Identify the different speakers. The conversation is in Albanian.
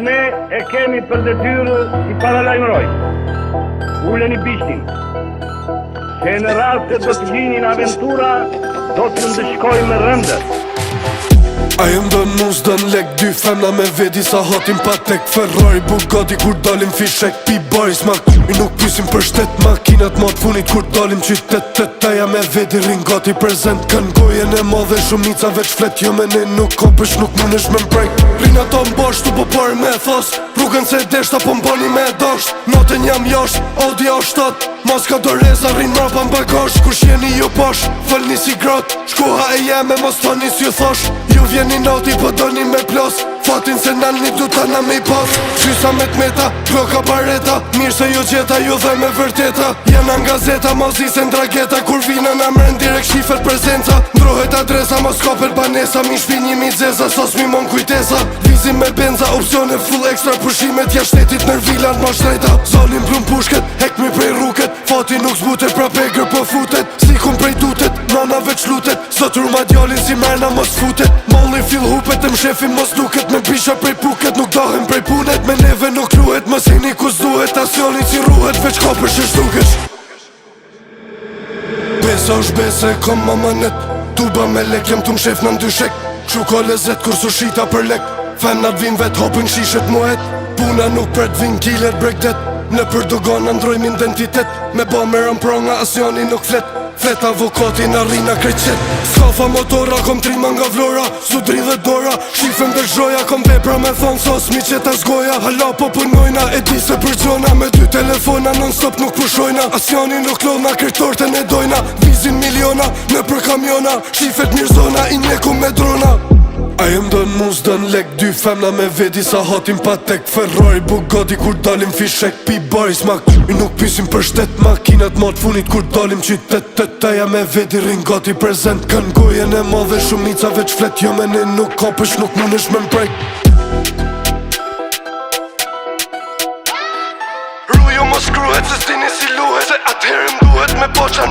Speaker 1: ne e kemi për detyrë i paralajmërojmë. Uleni bishtin, se në rast se do të vinin aventura, do të ndëshkojmë rëndë.
Speaker 2: Ajo mdën mu s'dën lek, dy femna me vedi sa hatin pa tek Ferrari, Bugatti kur dalim fishek, P-boys mak I nuk pysim për shtet, makinat ma t'funit kur dalim qytet. Taja me vedi ringati prezent, kën gojen e madhe shumica veç flet. Jo me ne nuk kopësh, nuk munesh me mprejk. Rina ta mbash tu po pari me thos, rrugën se deshta po mbani me dasht. Natën jam jasht, Audi A7, maska do reza rrin mrapa m'bagash. Kur shjeni ju pash, fëllni si grat, shkoha e jeme mos tani s'ju thash. Ju vjeni nati po doni me plas, fatin se nalni du tana me I pas. Qysa me t'meta, kloka bareta, mirë se ju gjeta ju dhe me vërteta. Jena n'gazeta, mos isen drageta, kur vina na mërën direkt shifet prezenca. Ndrohet adresa, mos kapet banesa, mi shpi 1000 zeza, sos mi mon kujtesa. Vizim me benza, opcione full extra, pushimet ja shtetit nër vilan ma shtrejta. Zonin plum pushket, hek mi prej rruket, fati nuk zbutet, pra pegër po futet. Si kum prej dutet, nana veç lutet, zotur ma djallin si merna mos futet. Molli fil hupet, e mshefin mos duket, me pisha prej puket, nuk dahem prej punet. Me neve nuk luhet, mos hini ku s'duhet, asjoni si ruhet, veç kopësh e shtukesh. Besa është bese, kom mamanet, tuba me lek, jem tu mshef në ndyshek. Kshu ka lezet kur su shita për lek, fenat vin vet, hopin shishet muhet. Puna nuk për t'vin kilet bregdet, në për dogana ndrojmë identitet. Me ba me rëmpronga, asjoni nuk flet, flet avokati në rina kreqet. Skafa motora, kom trima nga vlora, su dridhe dora, shifem dhe zhoja, kom vepra me thonë sos mi qeta zgoja. Hala po punojna, e di se për gjona, me 2 telefona, non stop nuk pushojna. Asjani nuk lodhna, krejtorte ne dojna, vizin miliona, në për kamiona, shifet mirë zona, I njeku me drona. Ajo mdën mu s'dën lek, dy femna me vedi sa hatin pa tek Ferrari, Bugatti kur dalim fishek, P-boys mak I nuk pysim për shtet, makinat ma t'funit kur dalim qytet. Taja me vedi ringati prezent, kën gojen e madhe shumica veç flet. Jo me ne nuk kopësh, nuk munesh me mprejk. Ruju mos kruhet se s'dini si luhet, se atëherë m'duhet me poqa